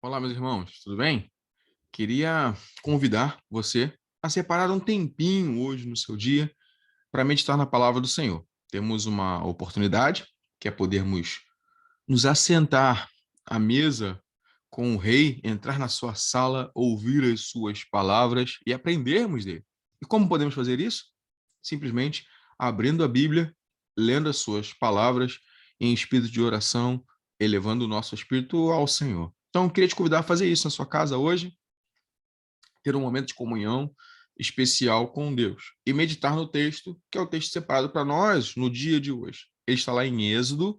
Olá, meus irmãos, tudo bem? Queria convidar você a separar um tempinho hoje no seu dia para meditar na palavra do Senhor. Temos uma oportunidade, que é podermos nos assentar à mesa com o rei, entrar na sua sala, ouvir as suas palavras e aprendermos dele. E como podemos fazer isso? Simplesmente abrindo a Bíblia, lendo as suas palavras em espírito de oração, elevando o nosso espírito ao Senhor. Então, eu queria te convidar a fazer isso na sua casa hoje, ter um momento de comunhão especial com Deus e meditar no texto, que é o texto separado para nós no dia de hoje. Ele está lá em Êxodo,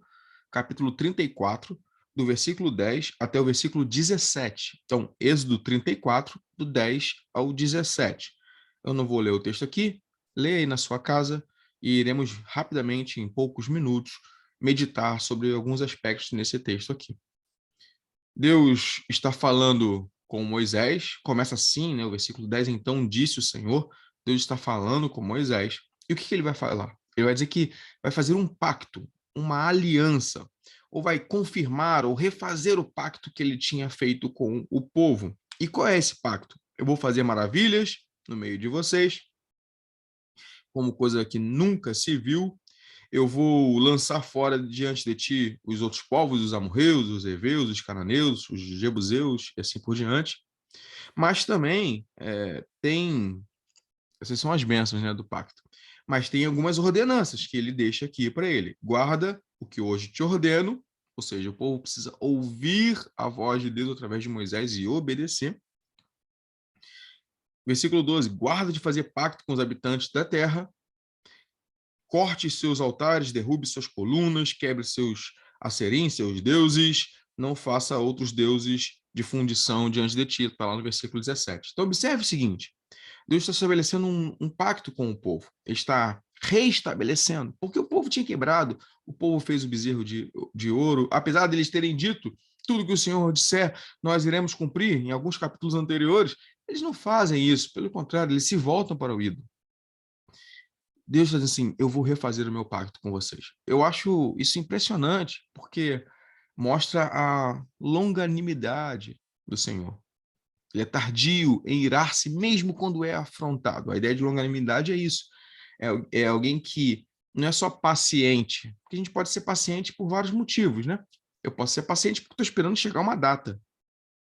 capítulo 34, do versículo 10 até o versículo 17. Então, Êxodo 34, do 10 ao 17. Eu não vou ler o texto aqui, leia aí na sua casa e iremos rapidamente, em poucos minutos, meditar sobre alguns aspectos nesse texto aqui. Deus está falando com Moisés, começa assim, né, o versículo 10, então disse o Senhor, Deus está falando com Moisés, e o que ele vai falar? Ele vai dizer que vai fazer um pacto, uma aliança, ou vai confirmar ou refazer o pacto que ele tinha feito com o povo. E qual é esse pacto? Eu vou fazer maravilhas no meio de vocês, como coisa que nunca se viu, eu vou lançar fora diante de ti os outros povos, os amorreus, os heveus, os cananeus, os jebuseus e assim por diante. Mas também tem, essas são as bênçãos, né, do pacto, mas tem algumas ordenanças que ele deixa aqui para ele. Guarda o que hoje te ordeno, ou seja, o povo precisa ouvir a voz de Deus através de Moisés e obedecer. Versículo 12, guarda de fazer pacto com os habitantes da terra, corte seus altares, derrube suas colunas, quebre seus asserim, seus deuses, não faça outros deuses de fundição diante de ti, está lá no versículo 17. Então, observe o seguinte, Deus está estabelecendo um pacto com o povo, ele está reestabelecendo, porque o povo tinha quebrado, o povo fez o bezerro de ouro, apesar deles terem dito tudo que o Senhor disser, nós iremos cumprir, em alguns capítulos anteriores, eles não fazem isso, pelo contrário, eles se voltam para o ídolo. Deus diz assim, eu vou refazer o meu pacto com vocês. Eu acho isso impressionante, porque mostra a longanimidade do Senhor. Ele é tardio em irar-se mesmo quando é afrontado. A ideia de longanimidade é isso. É alguém que não é só paciente, porque a gente pode ser paciente por vários motivos, né? Eu posso ser paciente porque estou esperando chegar uma data.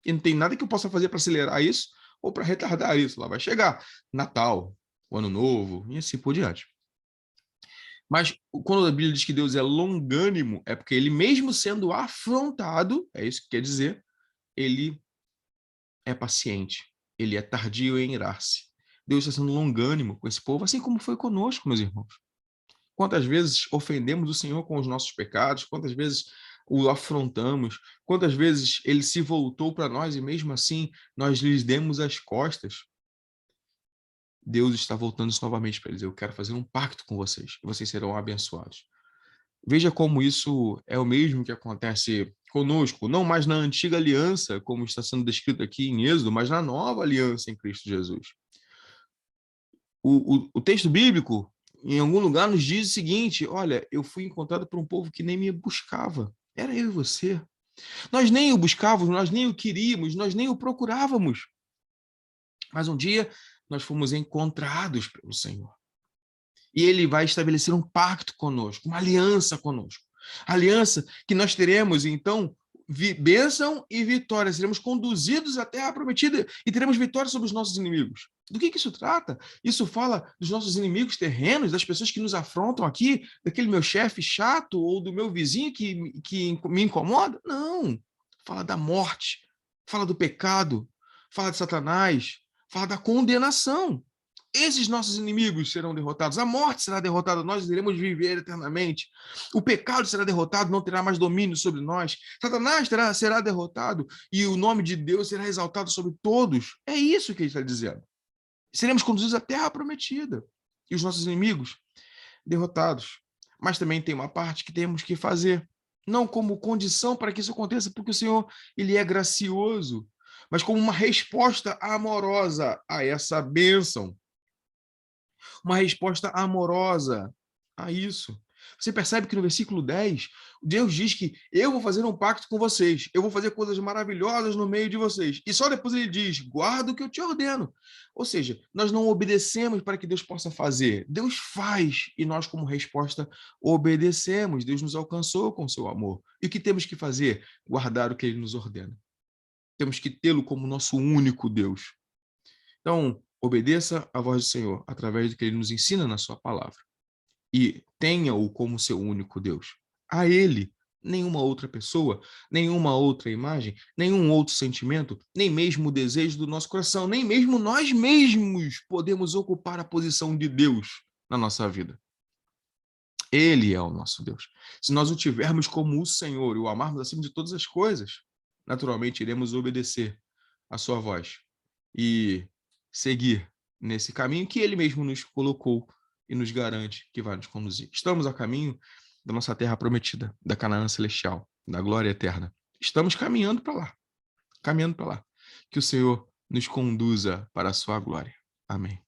E não tem nada que eu possa fazer para acelerar isso ou para retardar isso. Lá vai chegar Natal, o Ano Novo e assim por diante. Mas quando a Bíblia diz que Deus é longânimo, é porque ele mesmo sendo afrontado, é isso que quer dizer, ele é paciente, ele é tardio em irar-se. Deus está sendo longânimo com esse povo, assim como foi conosco, meus irmãos. Quantas vezes ofendemos o Senhor com os nossos pecados, quantas vezes o afrontamos, quantas vezes ele se voltou para nós e mesmo assim nós lhes demos as costas. Deus está voltando isso novamente para eles. Eu quero fazer um pacto com vocês e vocês serão abençoados. Veja como isso é o mesmo que acontece conosco, não mais na antiga aliança, como está sendo descrito aqui em Êxodo, mas na nova aliança em Cristo Jesus. O texto bíblico, em algum lugar, nos diz o seguinte: olha, eu fui encontrado por um povo que nem me buscava. Era eu e você. Nós nem o buscávamos, nós nem o queríamos, nós nem o procurávamos. Mas um dia nós fomos encontrados pelo Senhor. E ele vai estabelecer um pacto conosco, uma aliança conosco. Aliança que nós teremos, então, bênção e vitória. Seremos conduzidos à terra prometida e teremos vitória sobre os nossos inimigos. Do que isso trata? Isso fala dos nossos inimigos terrenos, das pessoas que nos afrontam aqui, daquele meu chefe chato ou do meu vizinho que me incomoda? Não. Fala da morte, fala do pecado, fala de Satanás, fala da condenação. Esses nossos inimigos serão derrotados, a morte será derrotada, nós iremos viver eternamente. O pecado será derrotado, não terá mais domínio sobre nós. Satanás será derrotado e o nome de Deus será exaltado sobre todos. É isso que ele está dizendo. Seremos conduzidos à terra prometida e os nossos inimigos derrotados. Mas também tem uma parte que temos que fazer, não como condição para que isso aconteça, porque o Senhor ele é gracioso, mas como uma resposta amorosa a essa bênção, uma resposta amorosa a isso. Você percebe que no versículo 10, Deus diz que eu vou fazer um pacto com vocês, eu vou fazer coisas maravilhosas no meio de vocês. E só depois ele diz, guarda o que eu te ordeno. Ou seja, nós não obedecemos para que Deus possa fazer. Deus faz e nós, como resposta, obedecemos. Deus nos alcançou com seu amor. E o que temos que fazer? Guardar o que ele nos ordena. Temos que tê-lo como nosso único Deus. Então, obedeça à voz do Senhor através do que ele nos ensina na sua palavra. E tenha-o como seu único Deus. A ele, nenhuma outra pessoa, nenhuma outra imagem, nenhum outro sentimento, nem mesmo o desejo do nosso coração, nem mesmo nós mesmos podemos ocupar a posição de Deus na nossa vida. Ele é o nosso Deus. Se nós o tivermos como o Senhor e o amarmos acima de todas as coisas, naturalmente iremos obedecer a sua voz e seguir nesse caminho que ele mesmo nos colocou e nos garante que vai nos conduzir. Estamos a caminho da nossa terra prometida, da Canaã celestial, da glória eterna. Estamos caminhando para lá, caminhando para lá. Que o Senhor nos conduza para a sua glória. Amém.